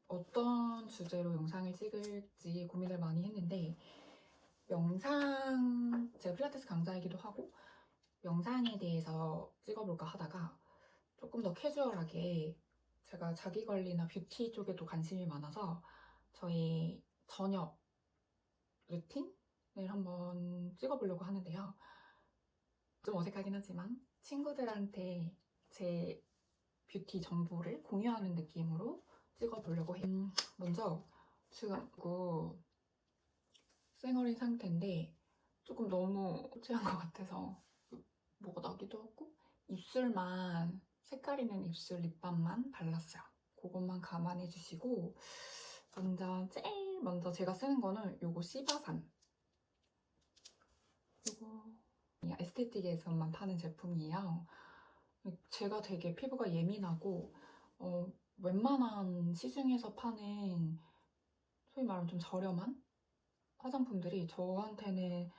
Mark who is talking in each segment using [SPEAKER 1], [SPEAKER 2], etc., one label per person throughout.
[SPEAKER 1] 어떤 주제로 영상을 찍을지 고민을 많이 했는데 제가 필라테스 강사이기도 하고 영상에 대해서 찍어볼까 하다가 조금 더 캐주얼하게 제가 자기관리나 뷰티 쪽에도 관심이 많아서 저희 저녁 루틴을 한번 찍어보려고 하는데요. 좀 어색하긴 하지만 친구들한테 제 뷰티 정보를 공유하는 느낌으로 찍어보려고 해요. 먼저 지금 쌩얼인 상태인데 조금 너무 취한 것 같아서 뭐가 나기도 하고 입술만 색깔 있는 입술 립밤만 발랐어요. 그것만 감안해 주시고 제일 먼저 제가 쓰는 거는 요거 시바산, 요거 에스테틱에서만 파는 제품이에요. 제가 되게 피부가 예민하고 웬만한 시중에서 파는 소위 말하면 좀 저렴한 화장품들이 저한테는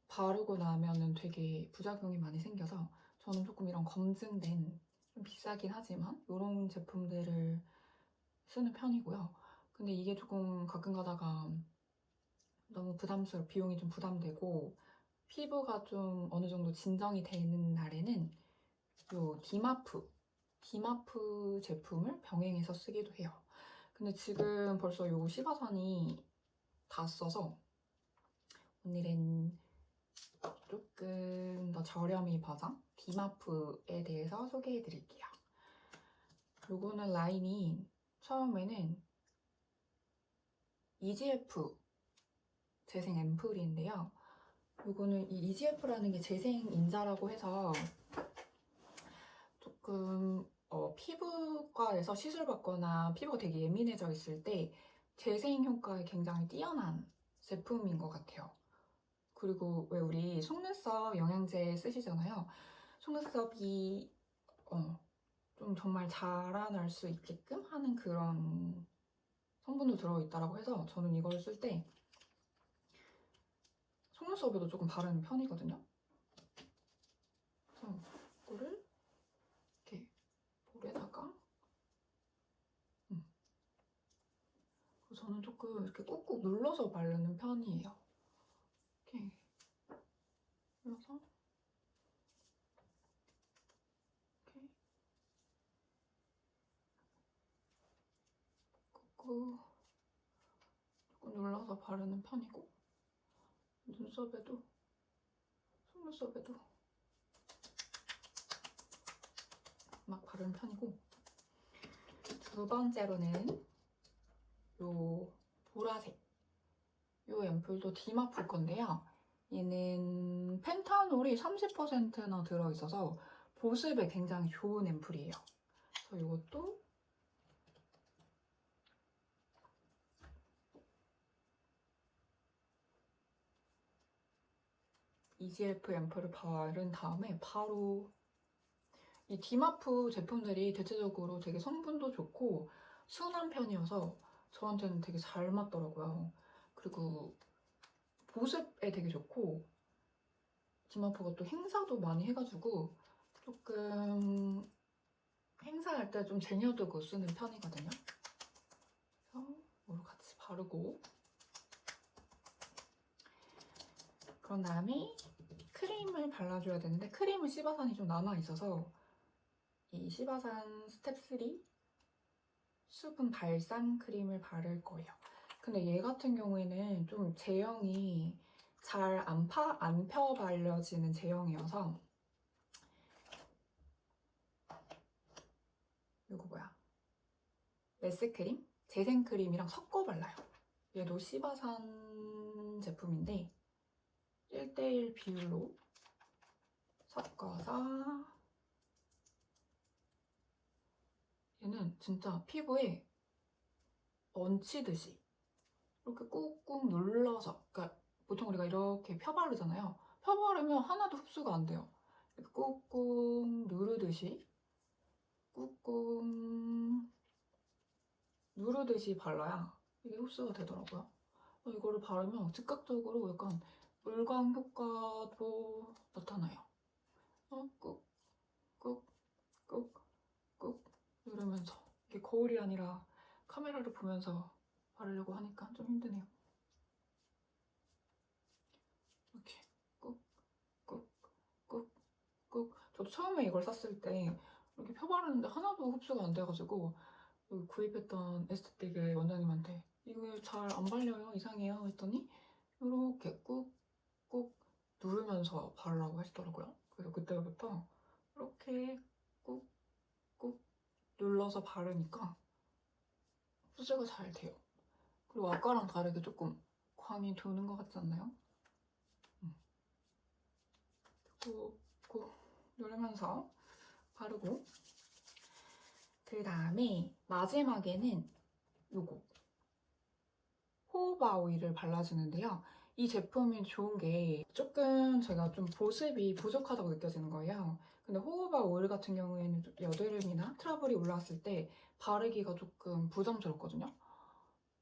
[SPEAKER 1] 바르고 나면은 되게 부작용이 많이 생겨서 저는 조금 이런 검증된, 좀 비싸긴 하지만 이런 제품들을 쓰는 편이고요. 근데 이게 조금 가끔 가다가 너무 비용이 좀 부담되고 피부가 좀 어느 정도 진정이 되는 날에는 요 디마프 제품을 병행해서 쓰기도 해요. 근데 지금 벌써 요 시바산이 다 써서 오늘은 조금 더 저렴이 버전 디마프에 대해서 소개해 드릴게요. 요거는 라인이 처음에는 EGF 재생 앰플인데요. 요거는 이 EGF라는 게 재생 인자라고 해서 조금 피부과에서 시술 받거나 피부가 되게 예민해져 있을 때 재생 효과에 굉장히 뛰어난 제품인 것 같아요. 그리고 왜 우리 속눈썹 영양제 쓰시잖아요. 속눈썹이 좀 정말 자라날 수 있게끔 하는 그런 성분도 들어있다고 해서 저는 이걸 쓸 때 속눈썹에도 조금 바르는 편이거든요. 그래서 이거를 이렇게 볼에다가 저는 조금 이렇게 꾹꾹 눌러서 바르는 편이에요. 이렇게 눌러서 이렇게 꾹꾹 조금 눌러서 바르는 편이고 눈썹에도 속눈썹에도 막 바르는 편이고 두 번째로는 요 보라색 요 앰플도 디마프 건데요. 얘는 펜타놀이 30%나 들어있어서 보습에 굉장히 좋은 앰플이에요. 그래서 이것도 EGF 앰플을 바른 다음에 바로 이 디마프 제품들이 대체적으로 되게 성분도 좋고 순한 편이어서 저한테는 되게 잘 맞더라고요. 그리고 보습에 되게 좋고 디마프가 또 행사도 많이 해가지고 조금 행사할 때 좀 쟁여두고 쓰는 편이거든요. 그래서 이걸 같이 바르고 그런 다음에 크림을 발라줘야 되는데 크림은 시바산이 좀 남아있어서 이 시바산 스텝 3 수분 발산 크림을 바를 거예요. 근데 얘 같은 경우에는 좀 제형이 잘 안 펴 발려지는 제형이어서 이거 뭐야? 메스크림? 재생크림이랑 섞어 발라요. 얘도 시바산 제품인데 1:1 비율로 섞어서 얘는 진짜 피부에 얹히듯이 이렇게 꾹꾹 눌러서, 그러니까 보통 우리가 이렇게 펴 바르잖아요. 펴 바르면 하나도 흡수가 안 돼요. 이렇게 꾹꾹 누르듯이 꾹꾹 누르듯이 발라야 이게 흡수가 되더라고요. 이거를 바르면 즉각적으로 약간 물광 효과도 나타나요. 꾹, 꾹, 꾹, 꾹 누르면서 거울이 아니라 카메라를 보면서 바르려고 하니까 좀 힘드네요. 이렇게 꾹, 꾹, 꾹, 꾹. 저도 처음에 이걸 샀을 때 이렇게 펴 바르는데 하나도 흡수가 안 돼가지고 여기 구입했던 에스테틱의 원장님한테 이거 잘 안 발려요, 이상해요 했더니 이렇게 꾹꾹 누르면서 바르라고 하시더라고요. 그래서 그때부터 이렇게 꾹꾹 눌러서 바르니까 흡수가 잘 돼요. 그리고 아까랑 다르게 조금 광이 도는 것 같지 않나요? 꾹꾹 누르면서 바르고, 그 다음에 마지막에는 요거 호호바 오일을 발라주는데요. 이 제품이 좋은 게 조금 제가 좀 보습이 부족하다고 느껴지는 거예요. 근데 호호바 오일 같은 경우에는 여드름이나 트러블이 올라왔을 때 바르기가 조금 부담스럽거든요.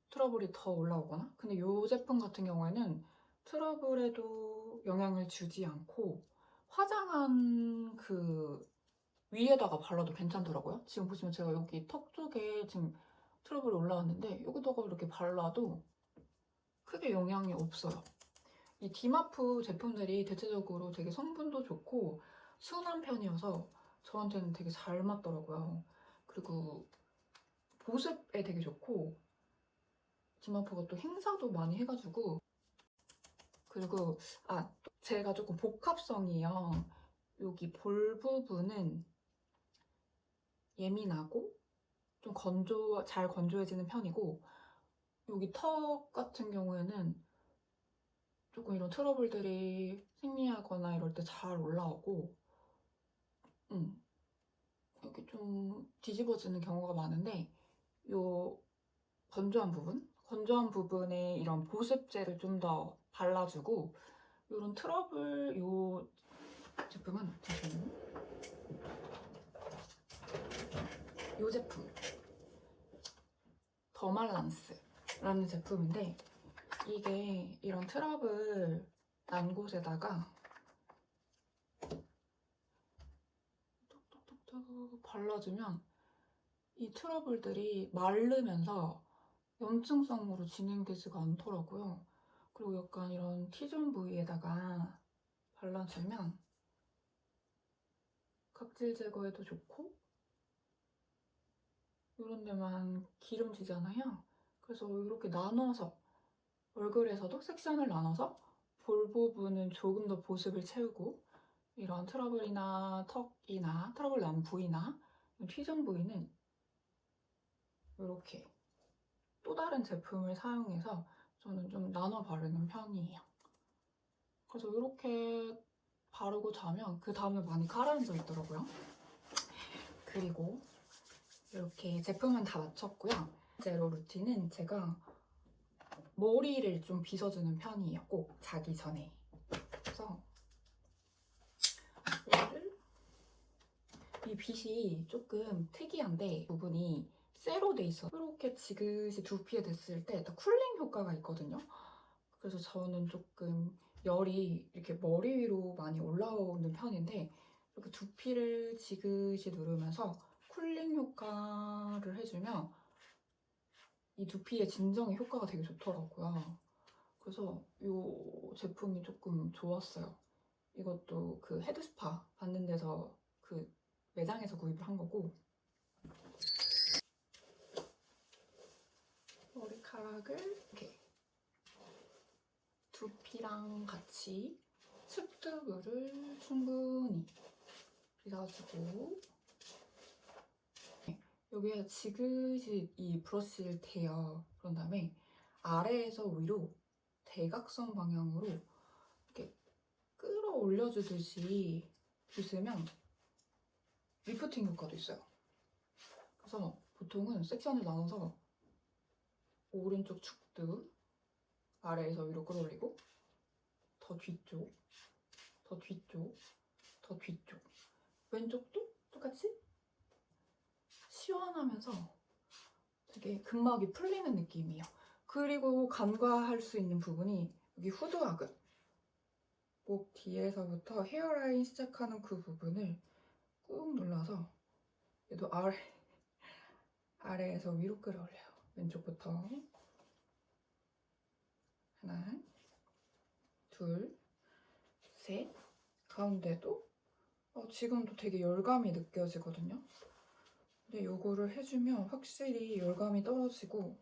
[SPEAKER 1] 트러블이 더 올라오거나. 근데 이 제품 같은 경우에는 트러블에도 영향을 주지 않고 화장한 그 위에다가 발라도 괜찮더라고요. 지금 보시면 제가 여기 턱 쪽에 지금 트러블이 올라왔는데 여기다가 이렇게 발라도 크게 영향이 없어요. 이 디마프 제품들이 대체적으로 되게 성분도 좋고 순한 편이어서 저한테는 되게 잘 맞더라고요. 그리고 보습에 되게 좋고, 디마프가 또 행사도 많이 해가지고. 그리고 제가 조금 복합성이에요. 여기 볼 부분은 예민하고 좀 잘 건조해지는 편이고, 여기 턱 같은 경우에는 조금 이런 트러블들이 생리하거나 이럴 때 잘 올라오고, 이렇게 좀 뒤집어지는 경우가 많은데, 요 건조한 부분에 이런 보습제를 좀 더 발라주고, 이런 트러블, 요 제품은 잠시만요. 요 제품 더말란스라는 제품인데, 이게 이런 트러블 난 곳에다가 톡톡톡톡 발라주면 이 트러블들이 마르면서 염증성으로 진행되지가 않더라고요. 그리고 약간 이런 T존 부위에다가 발라주면 각질 제거에도 좋고, 이런 데만 기름지잖아요. 그래서 이렇게 나눠서 얼굴에서도 섹션을 나눠서 볼 부분은 조금 더 보습을 채우고, 이런 트러블이나 턱이나 트러블 난 부위나 T존 부위는 이렇게 또 다른 제품을 사용해서 저는 좀 나눠 바르는 편이에요. 그래서 이렇게 바르고 자면 그 다음에 많이 가라앉아 있더라고요. 그리고 이렇게 제품은 다 마쳤고요. 제로 루틴은 제가 머리를 좀 빗어주는 편이에요. 꼭 자기 전에. 그래서 이 빗이 조금 특이한데 부분이 쇠로 돼 있어요. 이렇게 지그시 두피에 댔을 때 다 쿨링 효과가 있거든요. 그래서 저는 조금 열이 이렇게 머리 위로 많이 올라오는 편인데, 이렇게 두피를 지그시 누르면서 쿨링 효과를 해주면 이 두피의 진정의 효과가 되게 좋더라고요. 그래서 이 제품이 조금 좋았어요. 이것도 그 헤드스파 받는 데서 그 매장에서 구입을 한 거고, 머리카락을 이렇게 두피랑 같이 습두부를 충분히 빗어주고, 여기에 지그시 이 브러쉬를 대요. 그런 다음에 아래에서 위로 대각선 방향으로 이렇게 끌어올려주듯이 빗으면 리프팅 효과도 있어요. 그래서 보통은 섹션을 나눠서 오른쪽 축두 아래에서 위로 끌어올리고, 더 뒤쪽, 더 뒤쪽, 더 뒤쪽, 왼쪽도 똑같이 시원하면서 되게 근막이 풀리는 느낌이에요. 그리고 간과할 수 있는 부분이 여기 후두하근, 목 뒤에서부터 헤어라인 시작하는 그 부분을 꾹 눌러서, 얘도 아래에서 위로 끌어올려요. 왼쪽부터. 하나, 둘, 셋. 가운데도 지금도 되게 열감이 느껴지거든요. 근데 요거를 해주면 확실히 열감이 떨어지고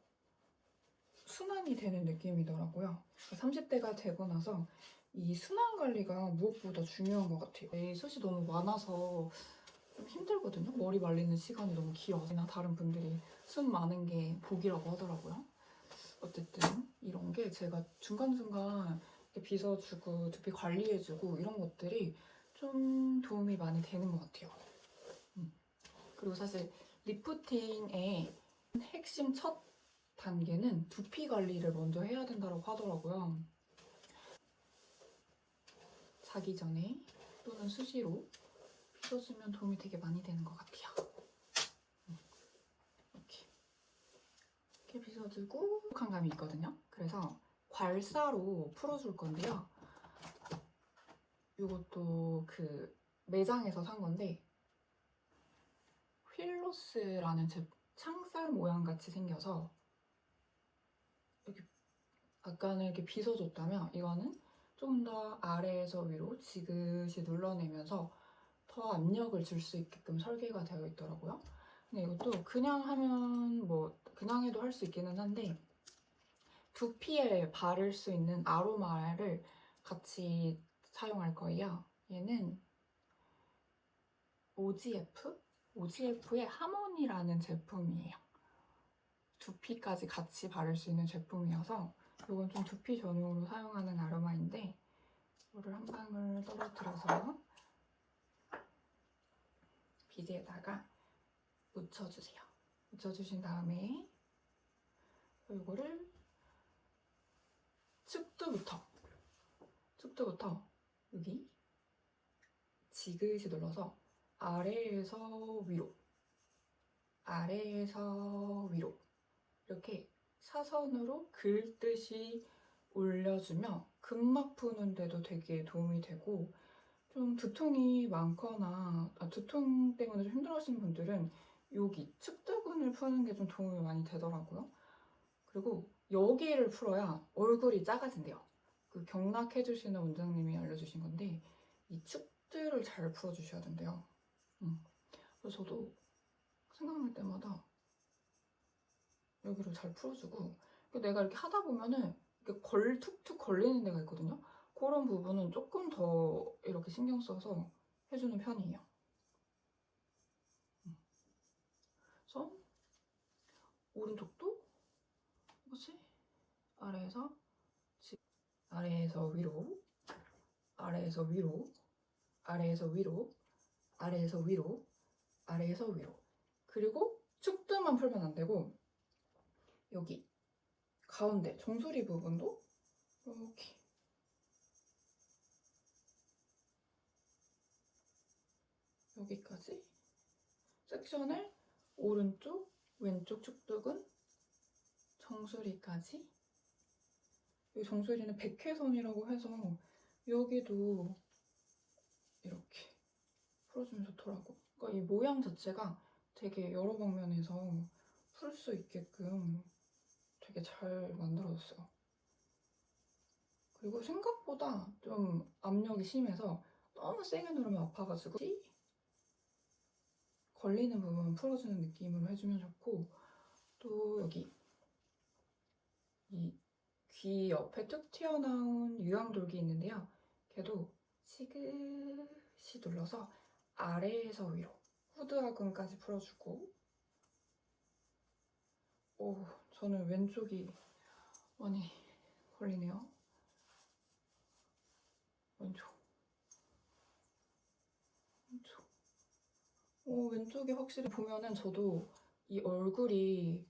[SPEAKER 1] 순환이 되는 느낌이더라고요. 30대가 되고 나서 이 순환 관리가 무엇보다 중요한 것 같아요. 숱이 너무 많아서 좀 힘들거든요. 머리 말리는 시간이 너무 길어서. 다른 분들이 숱 많은 게 복이라고 하더라고요. 어쨌든 이런 게 제가 중간중간 이렇게 빗어주고 두피 관리해주고 이런 것들이 좀 도움이 많이 되는 것 같아요. 그리고 사실 리프팅의 핵심 첫 단계는 두피 관리를 먼저 해야 된다고 하더라고요. 자기 전에 또는 수시로 빗어주면 도움이 되게 많이 되는 것 같아요. 이렇게 빗어주고 촉촉한 감이 있거든요. 그래서 괄사로 풀어줄 건데요. 이것도 그 매장에서 산 건데 휠로스라는 창살 모양 같이 생겨서 이렇게 아까는 이렇게 빗어줬다면 이거는 좀 더 아래에서 위로 지그시 눌러내면서 더 압력을 줄 수 있게끔 설계가 되어 있더라고요. 근데 이것도 그냥 하면 뭐 그냥 해도 할 수 있기는 한데 두피에 바를 수 있는 아로마를 같이 사용할 거예요. 얘는 OGF의 하모니라는 제품이에요. 두피까지 같이 바를 수 있는 제품이어서 이건 좀 두피 전용으로 사용하는 아로마인데 이거를 한 방울 떨어뜨려서 비즈에다가 묻혀주세요. 묻혀주신 다음에 이거를 측두부터 여기 지그시 눌러서 아래에서 위로 이렇게 사선으로 긁듯이 올려주면 근막 푸는데도 되게 도움이 되고 좀 두통이 많거나 두통 때문에 좀 힘들어하시는 분들은 여기 측두근을 푸는 게 좀 도움이 많이 되더라고요. 그리고 여기를 풀어야 얼굴이 작아진대요. 그 경락해주시는 원장님이 알려주신 건데 이 축들을 잘 풀어주셔야 된대요. 그래서 저도 생각날 때마다 여기를 잘 풀어주고 내가 이렇게 하다 보면은 이렇게 툭툭 걸리는 데가 있거든요. 그런 부분은 조금 더 이렇게 신경 써서 해주는 편이에요. 그래서 오른쪽도 이것이 아래에서 위로, 아래에서 위로, 아래에서 위로, 아래에서 위로, 아래에서 위로. 그리고 축두만 풀면 안 되고 여기 가운데 정수리 부분도 이렇게 여기까지 섹션을 오른쪽, 왼쪽 축두근, 정수리까지. 이 정수리는 백회선이라고 해서 여기도 이렇게 풀어주면 좋더라고. 그러니까 이 모양 자체가 되게 여러 방면에서 풀 수 있게끔 되게 잘 만들어졌어요. 그리고 생각보다 좀 압력이 심해서 너무 세게 누르면 아파가지고 걸리는 부분 풀어주는 느낌으로 해주면 좋고 또 여기 이 귀 옆에 툭 튀어나온 유황돌기 있는데요. 걔도 시그시 눌러서 아래에서 위로 후드하근까지 풀어주고 오, 저는 왼쪽이 많이 걸리네요. 왼쪽. 왼쪽이 확실히 보면은 저도 이 얼굴이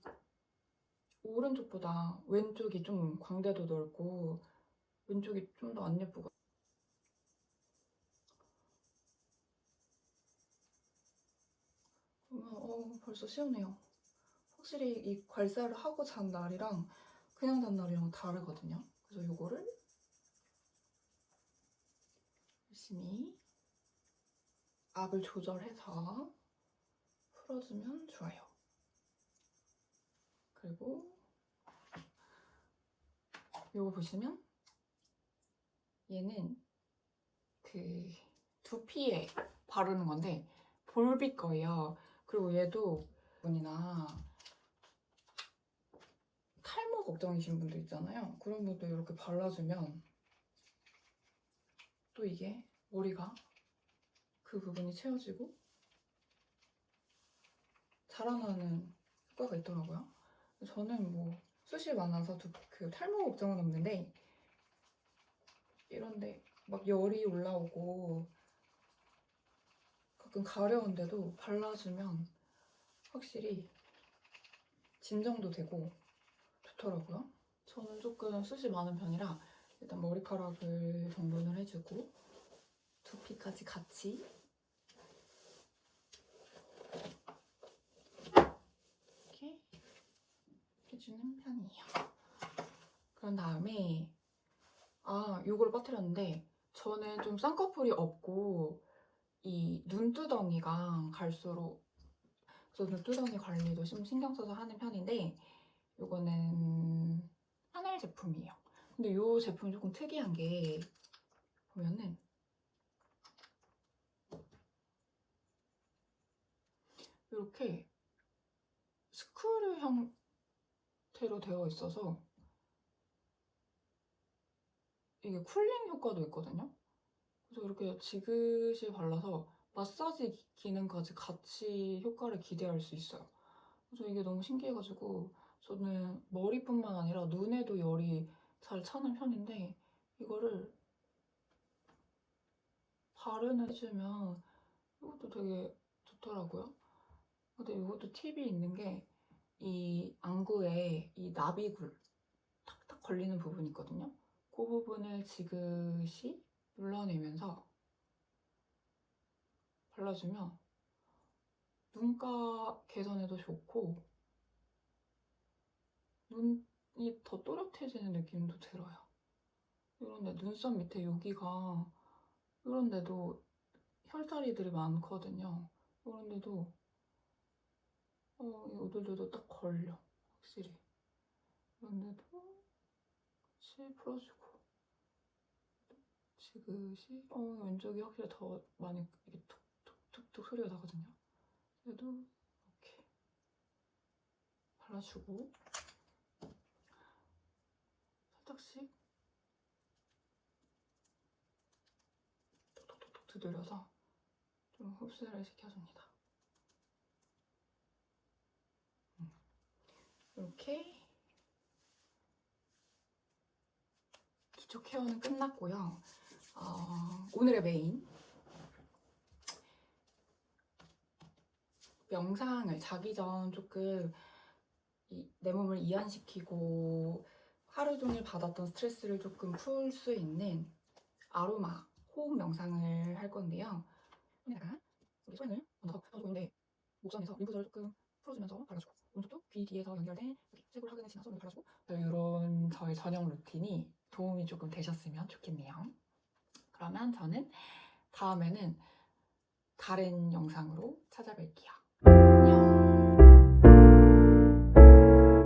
[SPEAKER 1] 오른쪽보다 왼쪽이 좀 광대도 넓고 왼쪽이 좀 더 안 예쁘고 보면 벌써 시원해요. 확실히 이 괄사를 하고 잔 날이랑 그냥 잔 날이랑 다르거든요. 그래서 이거를 열심히 압을 조절해서 풀어주면 좋아요. 그리고 요거 보시면 얘는 그 두피에 바르는 건데 볼빛 거예요. 그리고 얘도 분이나 탈모 걱정이신 분들 있잖아요. 그런 분들 이렇게 발라주면 또 이게 머리가 그 부분이 채워지고 자라나는 효과가 있더라고요. 저는 뭐 숱이 많아서 그 탈모 걱정은 없는데 이런데 막 열이 올라오고 가끔 가려운데도 발라주면 확실히 진정도 되고 좋더라고요. 저는 조금 숱이 많은 편이라 일단 머리카락을 정돈을 해주고 두피까지 같이 이렇게 해주는 편이에요. 그런 다음에 요걸 빠뜨렸는데 저는 좀 쌍꺼풀이 없고 이 눈두덩이가 갈수록 그래서 눈두덩이 관리도 좀 신경 써서 하는 편인데 요거는 샤넬 제품이에요. 근데 요 제품이 조금 특이한 게 보면은 이렇게 스크류 형태로 되어 있어서 이게 쿨링 효과도 있거든요. 그래서 이렇게 지그시 발라서 마사지 기능까지 같이 효과를 기대할 수 있어요. 그래서 이게 너무 신기해가지고 저는 머리뿐만 아니라 눈에도 열이 잘 차는 편인데 이거를 바르는 해주면 이것도 되게 좋더라고요. 근데 이것도 팁이 있는 게 이 안구에 이 나비굴 탁탁 걸리는 부분이 있거든요. 그 부분을 지그시 눌러내면서 발라주면 눈가 개선에도 좋고 눈이 더 또렷해지는 느낌도 들어요. 이런데 눈썹 밑에 여기가 이런데도 혈자리들이 많거든요. 이런데도 이 오돌도도 딱 걸려. 확실히 이런데도 같이 풀어주고 지그시 왼쪽이 확실히 더 많이 이게 툭툭툭툭 소리가 나거든요. 그래도 이렇게 발라주고 살짝씩 톡톡톡톡 두드려서 좀 흡수를 시켜줍니다. 이렇게 기초 케어는 끝났고요. 오늘의 메인 명상을 자기 전 조금 내 몸을 이완시키고 하루 종일 받았던 스트레스를 조금 풀 수 있는 아로마 호흡 명상을 할 건데요. 여기다가 우리 소연을 먼저 넣어주는데 목선에서 림프절을 조금 풀어주면서 발라주고 오른쪽도 귀 뒤에서 연결된 쇄골 하근을 지나서 발라주고 이런 저의 저녁 루틴이 도움이 조금 되셨으면 좋겠네요. 그러면 저는 다음에는 다른 영상으로 찾아뵐게요. 안녕.